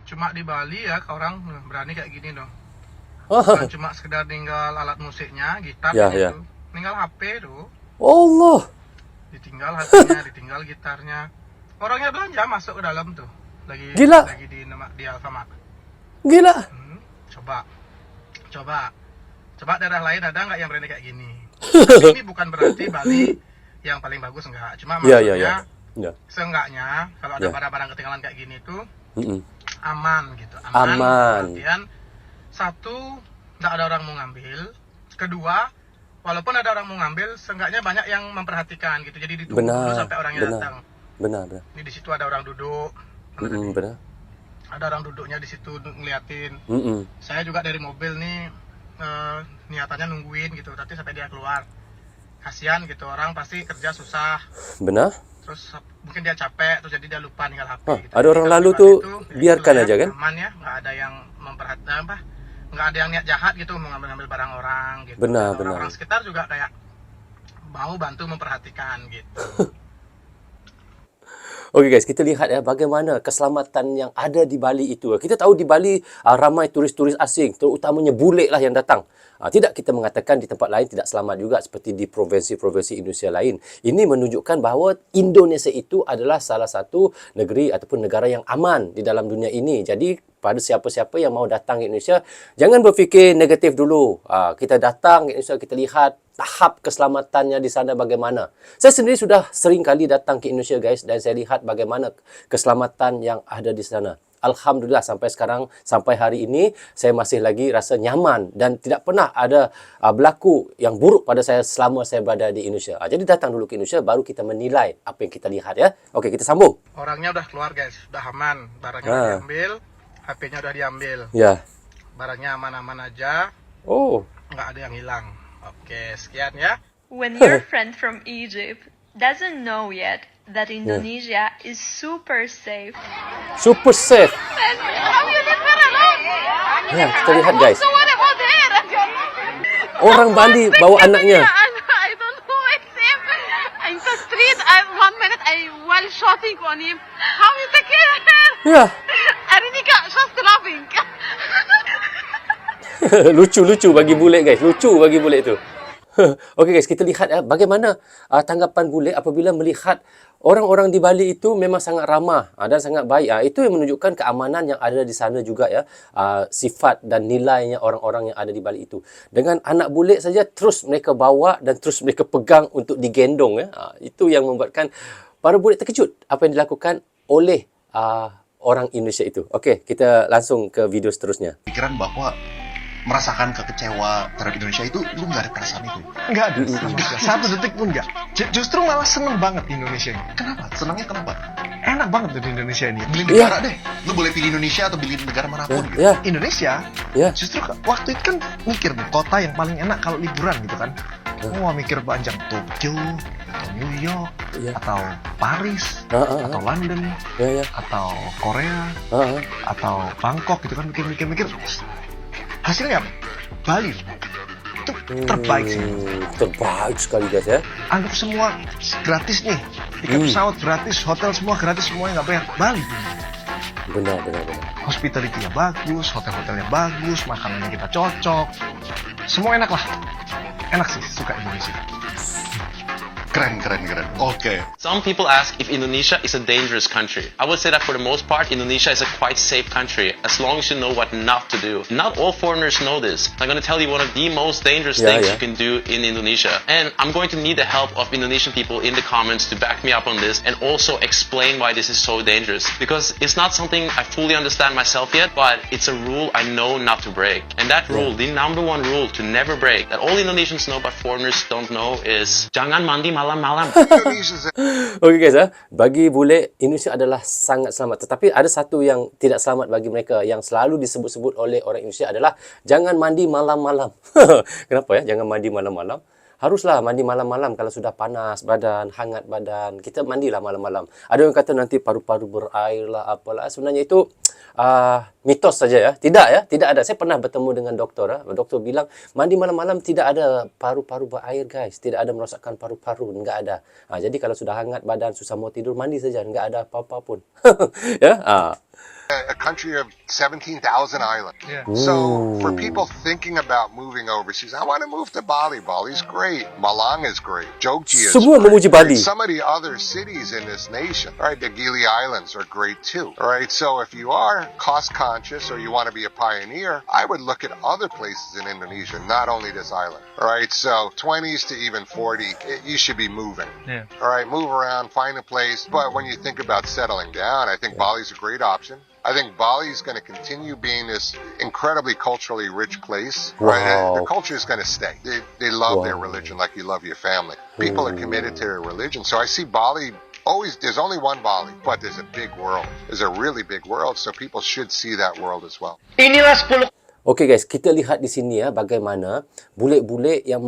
Cuma di Bali ya orang berani kayak gini dong. Oh, Bukan cuma sekedar tinggal alat musiknya, gitar ya, kayak ya. gitu. Tinggal HP tuh, Allah. ditinggal HP-nya, ditinggal gitarnya. Orangnya belanja masuk ke dalam tuh. Gila. Lagi di Alfamart. Gila. Coba. Coba. Coba daerah lain ada nggak yang berani kayak gini? Tapi ini bukan berarti Bali yang paling bagus, enggak. Cuma Ya, maksudnya ya, ya. Ya. seenggaknya kalau ada Ya. barang-barang ketinggalan kayak gini tuh Mm-mm. aman gitu. Aman. Artian satu, nggak ada orang mau ngambil. Kedua, walaupun ada orang mau ngambil, seenggaknya banyak yang memperhatikan gitu. Jadi ditunggu dulu Benar. sampai orangnya Benar. datang. Benar, benar. Ini di situ ada orang duduk. Benar. Ada orang duduknya di situ ngeliatin. Mm-mm. Saya juga dari mobil nih niatannya nungguin gitu, tapi sampai dia keluar. Kasihan gitu, orang pasti kerja susah. Benar. Terus mungkin dia capek, terus jadi dia lupa ninggal HP gitu. Ada orang Jadi lalu kalau tuh itu, ya biarkan itulah aja ya, kan? aman ya, nggak ada yang memperhatikan nggak ada yang niat jahat gitu mau ngambil barang orang gitu. Benar, Dan benar. orang-orang sekitar juga kayak mau bantu memperhatikan gitu. Oke guys, kita lihat ya bagaimana keselamatan yang ada di Bali itu. Kita tahu di Bali ramai turis-turis asing, terutamanya bule lah yang datang. Tidak kita mengatakan di tempat lain tidak selamat juga seperti di provinsi-provinsi Indonesia lain. Ini menunjukkan bahawa Indonesia itu adalah salah satu negeri ataupun negara yang aman di dalam dunia ini. Jadi pada siapa-siapa yang mau datang ke Indonesia, jangan berfikir negatif dulu. Kita datang ke Indonesia, kita lihat tahap keselamatannya di sana bagaimana. Saya sendiri sudah sering kali datang ke Indonesia guys, dan saya lihat bagaimana keselamatan yang ada di sana. Alhamdulillah sampai sekarang, sampai hari ini, saya masih lagi rasa nyaman dan tidak pernah ada berlaku yang buruk pada saya selama saya berada di Indonesia. Jadi datang dulu ke Indonesia, baru kita menilai apa yang kita lihat ya. Oke, kita sambung. Orangnya udah keluar guys, udah aman, barangnya udah diambil, HP-nya udah diambil, Ya. barangnya aman-aman aja, Oh. nggak ada yang hilang. Oke, sekian ya. When your friend from Egypt doesn't know yet that Indonesia is super safe. Super safe. How you live there alone? Ya, kita lihat guys. So what about here? Orang Bali bawa anaknya. I don't know it's safe. In the street, 1 minute I while shouting on him. How you take care of her? Ya. Arinika just laughing. Lucu-lucu bagi bule guys. Lucu bagi bule itu. Okey guys, kita lihat ya bagaimana tanggapan bule apabila melihat orang-orang di Bali itu memang sangat ramah dan sangat baik. Itu yang menunjukkan keamanan yang ada di sana juga ya. Sifat dan nilainya orang-orang yang ada di Bali itu. Dengan anak bule saja terus mereka bawa dan terus mereka pegang untuk digendong ya. Itu yang membuatkan para bule terkejut apa yang dilakukan oleh orang Indonesia itu. Okey, kita langsung ke video seterusnya. Pikiran bahwa merasakan kekecewa terhadap Indonesia itu lu nggak ada perasaan itu. Nggak ada, sama sekali. Satu detik pun nggak. Justru malah seneng banget di Indonesia ini. Kenapa? Senangnya kenapa? Enak banget tuh di Indonesia ini. Pilih negara deh. Lu boleh pilih Indonesia atau pilih negara manapun gitu. Ya, Indonesia, ya. justru waktu itu kan mikir nih, kota yang paling enak kalau liburan gitu kan. Wah, mikir panjang Tokyo, atau New York, Ya. atau Paris, atau London, Ya, ya. atau Korea, atau Bangkok gitu kan, mikir-mikir. Hasilnya Bali itu terbaik sih. Terbaik sekali guys ya. Anggap semua gratis nih, tiket pesawat gratis, hotel semua gratis, semuanya nggak bayar. Bali, Benar. hospitality-nya bagus, hotel-hotelnya bagus, makanannya kita cocok, semua enak lah. Enak sih, suka Indonesia. Keren. Oke. Some people ask if Indonesia is a dangerous country. I would say that for the most part, Indonesia is a quite safe country, as long as you know what not to do. Not all foreigners know this. I'm going to tell you one of the most dangerous things you can do in Indonesia. And I'm going to need the help of Indonesian people in the comments to back me up on this and also explain why this is so dangerous. Because it's not something I fully understand myself yet, but it's a rule I know not to break. And that rule, the number one rule to never break, that all Indonesians know but foreigners don't know is jangan mandi malam-malam. Okey guys bagi bule Indonesia adalah sangat selamat, tetapi ada satu yang tidak selamat bagi mereka yang selalu disebut-sebut oleh orang Indonesia adalah jangan mandi malam-malam. Kenapa ya jangan mandi malam-malam? Haruslah mandi malam-malam kalau sudah panas badan, hangat badan. Kita mandilah malam-malam. Ada yang kata nanti paru-paru berair lah apalah. Sebenarnya itu mitos saja ya. Tidak ada. Saya pernah bertemu dengan doktor. Doktor bilang mandi malam-malam tidak ada paru-paru berair guys. Tidak ada merosakkan paru-paru, enggak ada. Jadi kalau sudah hangat badan, susah mau tidur, mandi saja, enggak ada apa-apa pun. Ya. A country of 17,000 islands. Yeah. So for people thinking about moving overseas, I want to move to Bali. Bali's great. Malang is great. Jogja is Semua great. memuji Bali. Some of the other cities in this nation, right? The Gili Islands are great too. All right. So if you are cost conscious or you want to be a pioneer, I would look at other places in Indonesia, not only this island. All right. So 20s to even 40, you should be moving. Yeah. All right. Move around, find a place. But when you think about settling down, I think Bali's a great option. I think Bali is going to continue being this incredibly culturally rich place. Right? Wow. The culture is going to stay. They love their Wow. religion like you love your family. People are committed to their religion. So I see Bali always, there's only one Bali, but there's a big world. There's a really big world, so people should see that world as well. Inilah 10 Okey guys, kita lihat di sini ya bagaimana bule-bule yang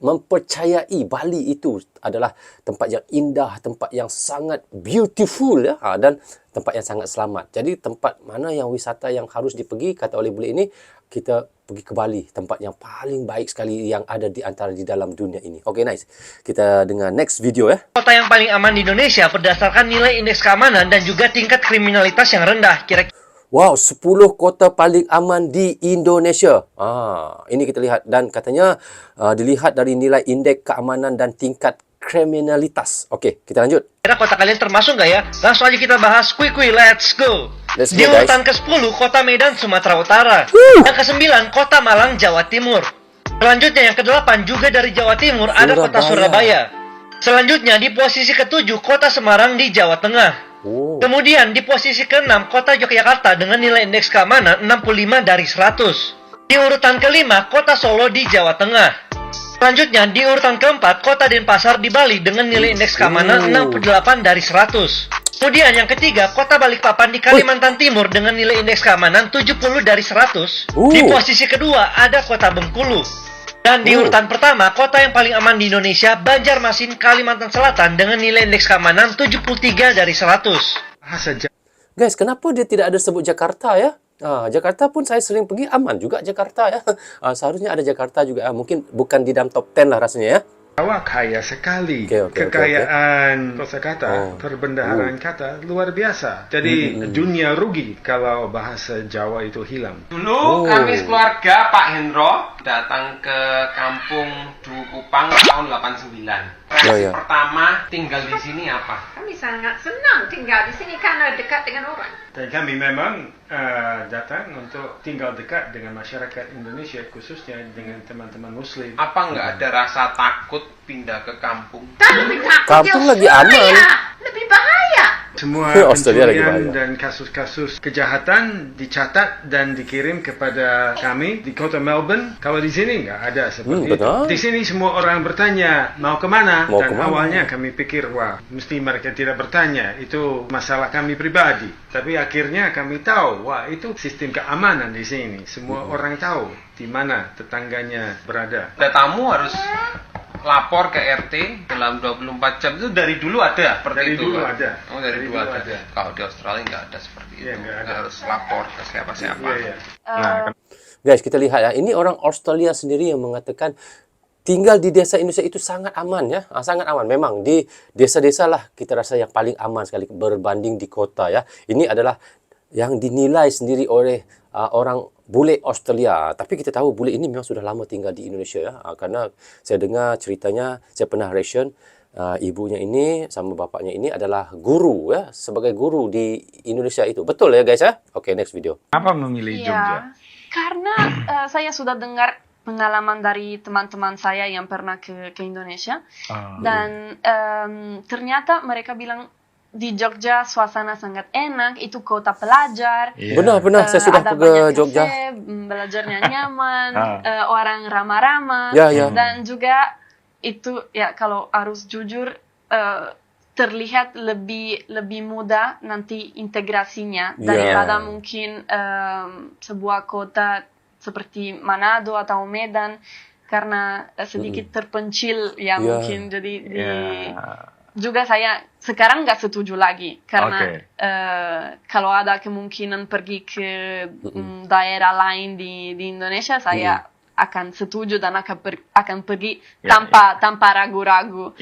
mempercayai Bali itu adalah tempat yang indah, tempat yang sangat beautiful ya, dan tempat yang sangat selamat. Jadi tempat mana yang wisata yang harus dipergi kata oleh bule ini, kita pergi ke Bali, tempat yang paling baik sekali yang ada di antara di dalam dunia ini. Okey, nice. Kita dengar next video ya. kota yang paling aman di Indonesia berdasarkan nilai indeks keamanan dan juga tingkat kriminalitas yang rendah. Kira-kira Wow, 10 kota paling aman di Indonesia. Ini kita lihat dan katanya dilihat dari nilai indeks keamanan dan tingkat kriminalitas. Okey, kita lanjut. kota kalian termasuk nggak ya? Langsung aja kita bahas. Quick, let's go. Let's Di go, guys. urutan ke-10, kota Medan, Sumatera Utara. Yang ke-9, kota Malang, Jawa Timur. Selanjutnya yang ke-8 juga dari Jawa Timur ada kota Surabaya. Selanjutnya di posisi ke-7, kota Semarang di Jawa Tengah. Oh. Kemudian di posisi ke-6, kota Yogyakarta dengan nilai indeks keamanan 65 dari 100. Di urutan ke-5, kota Solo di Jawa Tengah. Selanjutnya di urutan ke-4, kota Denpasar di Bali dengan nilai indeks keamanan 68 dari 100. Kemudian yang ketiga, kota Balikpapan di Kalimantan Timur dengan nilai indeks keamanan 70 dari 100. Di posisi kedua ada kota Bengkulu. Dan di urutan pertama, kota yang paling aman di Indonesia, Banjarmasin, Kalimantan Selatan dengan nilai indeks keamanan 73 dari 100. Guys, kenapa dia tidak ada sebut Jakarta ya? Jakarta pun saya sering pergi, aman juga Jakarta ya. Seharusnya ada Jakarta juga. Mungkin bukan di dalam top 10 lah rasanya ya. Awak kaya sekali. Okey. Kekayaan kosakata, perbendaharaan kata luar biasa. Jadi dunia rugi kalau bahasa Jawa itu hilang. Dulu kami sekeluarga Pak Hendro datang ke kampung Dukupang tahun 89. Reaksi pertama tinggal di sini apa? Kami sangat senang tinggal di sini karena dekat dengan orang. Dan kami memang datang untuk tinggal dekat dengan masyarakat Indonesia, khususnya dengan teman-teman Muslim. Apa nggak ada rasa takut pindah ke kampung? Lebih takut Kampung lagi aman. Lebih bahaya. Semua Australia lagi pencurian bahaya. dan kasus-kasus kejahatan dicatat dan dikirim kepada kami di kota Melbourne. Kalau di sini nggak ada seperti itu. betul. Di sini semua orang bertanya mau kemana, Mau dan kemana? awalnya kami pikir wah mesti mereka tidak bertanya, itu masalah kami pribadi. Tapi akhirnya kami tahu wah itu sistem keamanan di sini. Semua orang tahu di mana tetangganya berada. Ada tamu harus lapor ke RT dalam 24 jam itu dari dulu ada seperti Dari itu. dulu Pak? ada. Oh, dari dulu ada. ada. Kalau di Australia nggak ada seperti Iya, itu. nggak ada. Nggak harus lapor ke siapa-siapa. Iya. Guys, kita lihat ya. Ini orang Australia sendiri yang mengatakan tinggal di desa Indonesia itu sangat aman ya. Sangat aman. Memang di desa-desa lah kita rasa yang paling aman sekali berbanding di kota ya. Ini adalah yang dinilai sendiri oleh orang bule Australia. Tapi kita tahu bule ini memang sudah lama tinggal di Indonesia ya. Karena saya dengar ceritanya, saya pernah ration ibunya ini sama bapaknya ini adalah guru ya, sebagai guru di Indonesia itu. Betul ya guys ya? Oke, next video. Apa memilih Jogja? Karena saya sudah dengar pengalaman dari teman-teman saya yang pernah ke Indonesia. Dan ternyata mereka bilang di Jogja suasana sangat enak, itu kota pelajar. Benar, saya sudah ada ke banyak Jogja. kafe, belajarnya nyaman, orang ramah-ramah. Ya. Dan juga itu ya kalau harus jujur terlihat lebih mudah nanti integrasinya daripada mungkin sebuah kota seperti Manado atau Medan karena sedikit terpencil ya mungkin jadi juga saya sekarang nggak setuju lagi karena kalau ada kemungkinan pergi ke daerah lain di Indonesia saya akan setuju dan akan pergi tanpa ragu-ragu.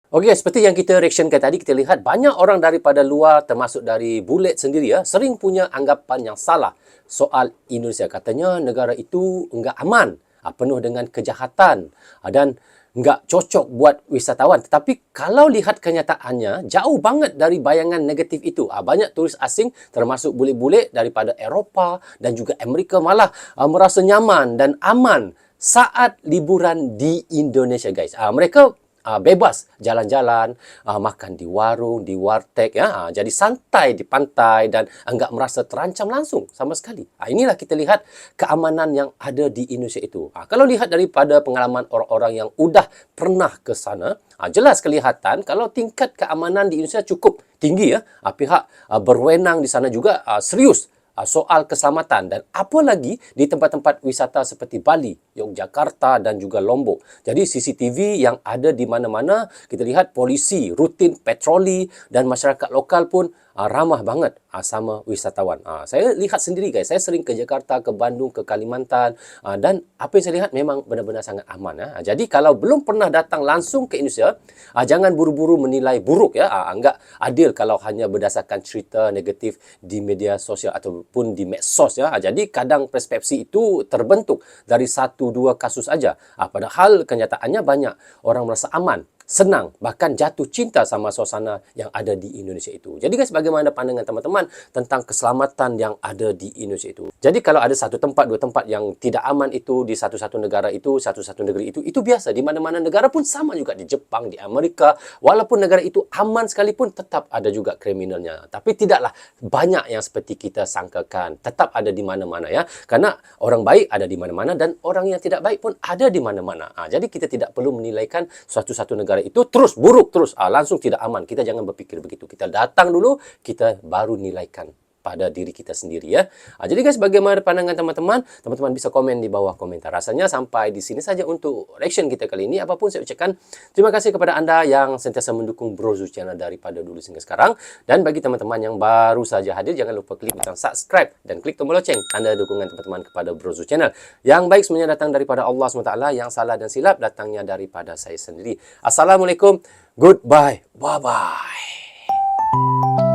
Okey, seperti yang kita reactionkan tadi, kita lihat banyak orang daripada luar, termasuk dari Bulet sendiri ya, sering punya anggapan yang salah soal Indonesia. Katanya negara itu enggak aman, penuh dengan kejahatan dan enggak cocok buat wisatawan. Tetapi kalau lihat kenyataannya, jauh banget dari bayangan negatif itu. Banyak turis asing, termasuk bule-bule daripada Eropah dan juga Amerika malah merasa nyaman dan aman saat liburan di Indonesia, guys. Mereka bebas jalan-jalan, makan di warung, di warteg ya. Jadi santai di pantai dan enggak merasa terancam langsung sama sekali. Inilah kita lihat keamanan yang ada di Indonesia itu. Kalau lihat daripada pengalaman orang-orang yang udah pernah ke sana, jelas kelihatan kalau tingkat keamanan di Indonesia cukup tinggi ya. Pihak berwenang di sana juga serius soal keselamatan, dan apa lagi di tempat-tempat wisata seperti Bali, Yogyakarta dan juga Lombok. Jadi CCTV yang ada di mana-mana, kita lihat polisi rutin patroli dan masyarakat lokal pun ramah banget sama wisatawan. Saya lihat sendiri, guys. Saya sering ke Jakarta, ke Bandung, ke Kalimantan, dan apa yang saya lihat memang benar-benar sangat aman. Jadi kalau belum pernah datang langsung ke Indonesia, jangan buru-buru menilai buruk ya. Enggak adil kalau hanya berdasarkan cerita negatif di media sosial ataupun di medsos ya. Jadi kadang persepsi itu terbentuk dari 1-2 kasus aja. Padahal kenyataannya banyak orang merasa aman, senang, bahkan jatuh cinta sama suasana yang ada di Indonesia itu. Jadi guys, bagaimana pandangan teman-teman tentang keselamatan yang ada di Indonesia itu? Jadi kalau ada satu tempat, dua tempat yang tidak aman itu di satu-satu negara itu, satu-satu negeri itu biasa. Di mana-mana negara pun sama juga, di Jepang, di Amerika. Walaupun negara itu aman sekalipun, tetap ada juga kriminalnya. Tapi tidaklah banyak yang seperti kita sangkakan. Tetap ada di mana-mana ya. Karena orang baik ada di mana-mana dan orang yang tidak baik pun ada di mana-mana. Jadi kita tidak perlu menilaikan satu-satu negara itu terus buruk, terus langsung tidak aman. Kita jangan berpikir begitu. Kita datang dulu, kita baru nilaikan pada diri kita sendiri ya. Jadi guys, bagaimana pandangan teman-teman? Teman-teman bisa komen di bawah komentar. Rasanya sampai di sini saja untuk reaction kita kali ini. Apapun saya ucapkan terima kasih kepada anda yang sentiasa mendukung Brozu Channel daripada dulu hingga sekarang. Dan bagi teman-teman yang baru saja hadir, jangan lupa klik butang subscribe dan klik tombol loceng, tanda dukungan teman-teman kepada Brozu Channel. Yang baik semuanya datang daripada Allah SWT, yang salah dan silap datangnya daripada saya sendiri. Assalamualaikum, goodbye, bye-bye.